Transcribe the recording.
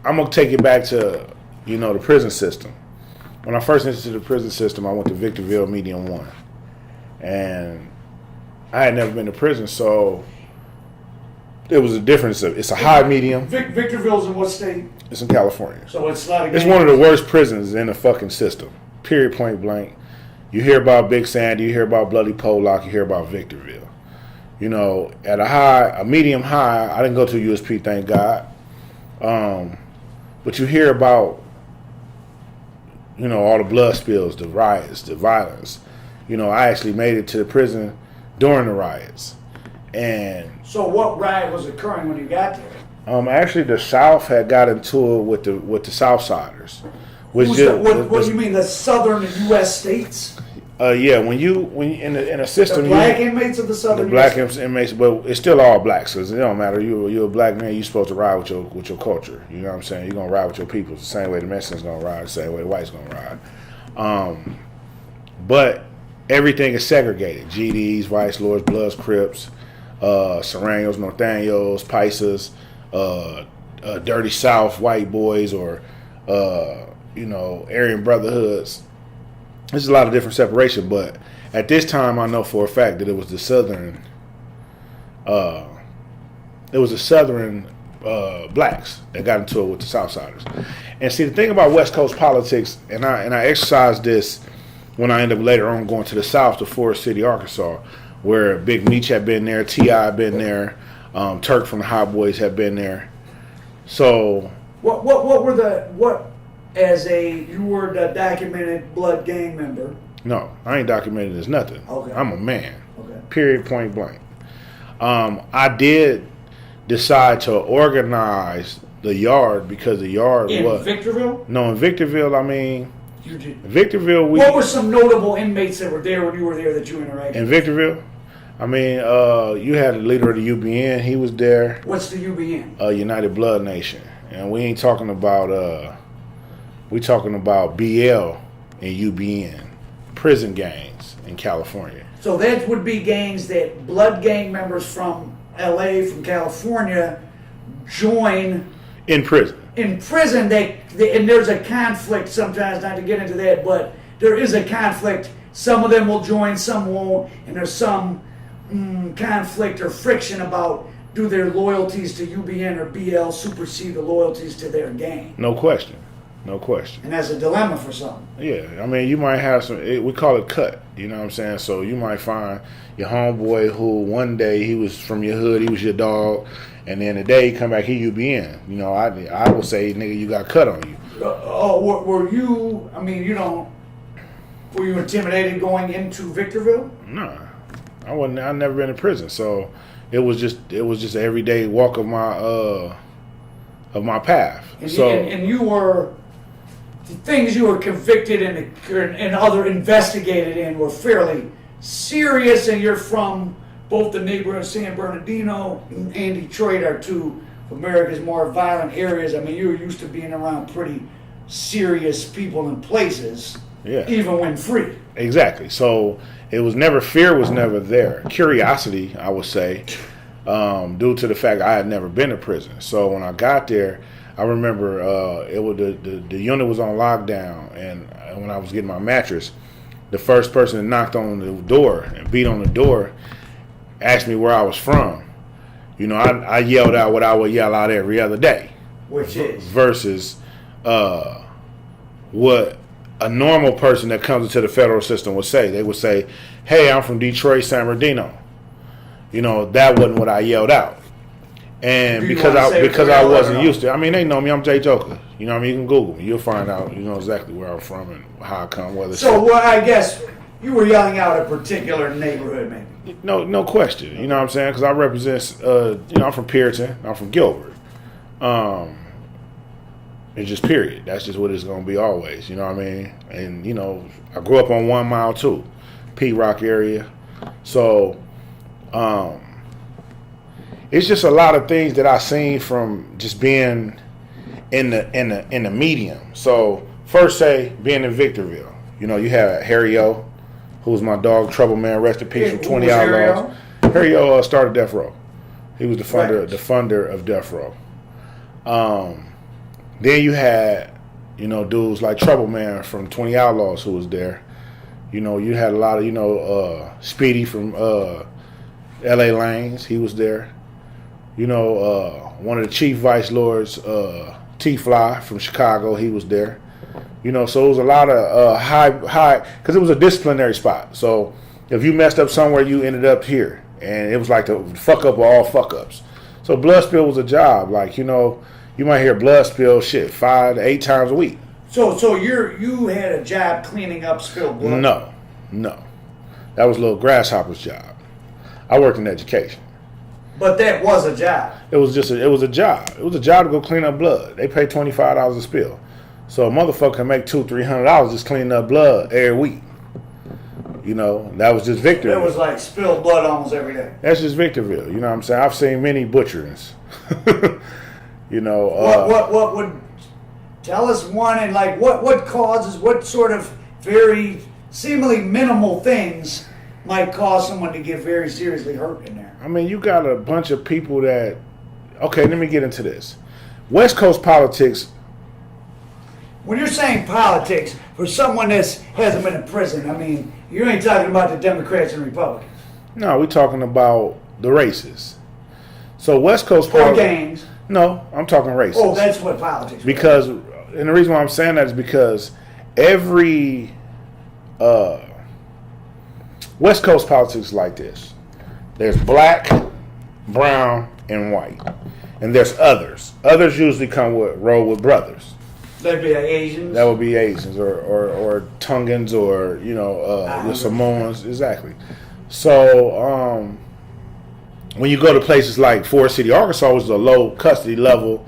I'm gonna take it back to the prison system. When I first entered the prison system, I went to Victorville Medium 1, and I had never been to prison, so there was a difference. It's a high medium. Victorville's in what state? It's in California. So it's not. It's one of the worst prisons in the fucking system. Period. Point blank. You hear about Big Sandy, you hear about Bloody Pollock, you hear about Victorville. At a medium high, I didn't go to USP, thank God. But you hear about, all the blood spills, the riots, the violence. I actually made it to the prison during the riots. And so what riot was occurring when you got there? Actually, the South had got into it with the Southsiders. What do you mean, the southern U.S. states? Yeah, when in a system, the black inmates of the southern. The black inmates, but it's still all blacks because it don't matter. You're a black man. You're supposed to ride with your culture. You know what I'm saying? You're gonna ride with your people the same way the Mexicans gonna ride, the same way the whites gonna ride. But everything is segregated. GDs, Vice Lords, Bloods, Crips, Serranos, Norteños, Paisas, Dirty South, white boys, or Aryan Brotherhoods. There's a lot of different separation, but at this time, I know for a fact that it was the southern. It was the southern blacks that got into it with the Southsiders. And see, the thing about West Coast politics, and I exercised this when I ended up later on going to the South, to Forest City, Arkansas, where Big Meech had been there, T.I. had been there, Turk from the Hot Boys had been there. So you were the documented blood gang member? No, I ain't documented as nothing. Okay. I'm a man. Okay. Period, point blank. I did decide to organize the yard because the yard was... In Victorville? No, in Victorville, I mean... You did. Victorville, what were some notable inmates that were there when you were there that you interacted with? In Victorville? I mean, you had the leader of the UBN. He was there. What's the UBN? United Blood Nation. And we ain't talking about... we talking about BL and UBN. Prison gangs in California. So that would be gangs that blood gang members from LA, from California, join in prison. In prison, and there's a conflict sometimes, not to get into that, but there is a conflict. Some of them will join, some won't, and there's some conflict or friction about do their loyalties to UBN or BL supersede the loyalties to their gang. No question. No question. And that's a dilemma for some. Yeah, I mean, you might have some, we call it cut, you know what I'm saying? So you might find your homeboy who one day he was from your hood, he was your dog, and then the day he come back, he UBN. You know, I would say, nigga, you got cut on you. Were you, were you intimidated going into Victorville? No, I wasn't. I never been in prison, so it was just an everyday walk of my path. And you were... The things you were convicted and other investigated in were fairly serious, and you're from both the neighborhood of San Bernardino and Detroit are two of America's more violent areas. I mean, you were used to being around pretty serious people and places, even when free. Exactly. So fear was never there. Curiosity, I would say, due to the fact I had never been to prison. So when I got there, I remember the unit was on lockdown, and when I was getting my mattress, the first person that knocked on the door and beat on the door asked me where I was from. You know, I yelled out what I would yell out every other day. Which is? Versus what a normal person that comes into the federal system would say. They would say, hey, I'm from Detroit, San Bernardino. You know, that wasn't what I yelled out. And because I wasn't used to it. I mean, they know me. I'm Joka. You know what I mean? You can Google me. You'll find out, exactly where I'm from and how I come. I guess you were yelling out a particular neighborhood, maybe. No question. You know what I'm saying? Because I represent, I'm from Puritan. I'm from Gilbert. It's just period. That's just what it's going to be always. You know what I mean? And, I grew up on 1 mile too. P-Rock area. So, it's just a lot of things that I seen from just being in the medium. So first, say being in Victorville, you had Harry O, who was my dog, Trouble Man, rest in peace, from 20 Outlaws. Harry O started Death Row. He was the funder of Death Row. Then you had, dudes like Trouble Man from 20 Outlaws who was there. You had a lot of, Speedy from L.A. Lanes. He was there. One of the Chief Vice Lords, T-Fly from Chicago. He was there. So it was a lot of high, because it was a disciplinary spot. So if you messed up somewhere, you ended up here. And it was like the fuck up of all fuck ups. So blood spill was a job. Like, you might hear blood spill 5 to 8 times a week. So you had a job cleaning up spilled blood? No. That was little Grasshopper's job. I worked in education. But that was a job. It was a job. It was a job to go clean up blood. They paid $25 a spill. So a motherfucker can make $200-300 just cleaning up blood every week. That was just Victorville. It was like spilled blood almost every day. That's just Victorville. You know what I'm saying? I've seen many butcherings. What would tell us one, and like what causes, what sort of very seemingly minimal things might cause someone to get very seriously hurt in there? I mean, you got a bunch of people that. Okay, let me get into this. West Coast politics. When you're saying politics, for someone that hasn't been in prison, I mean, you ain't talking about the Democrats and Republicans. No, we're talking about the races. So West Coast Or gangs. No, I'm talking races. Oh, that's what politics. Because, and the reason why I'm saying that is because every West Coast politics is like this. There's black, brown, and white, and there's others. Others usually roll with brothers. That'd be Asians. That would be Asians or Tongans or the Samoans, exactly. So when you go to places like Forest City, Arkansas, which is a low custody level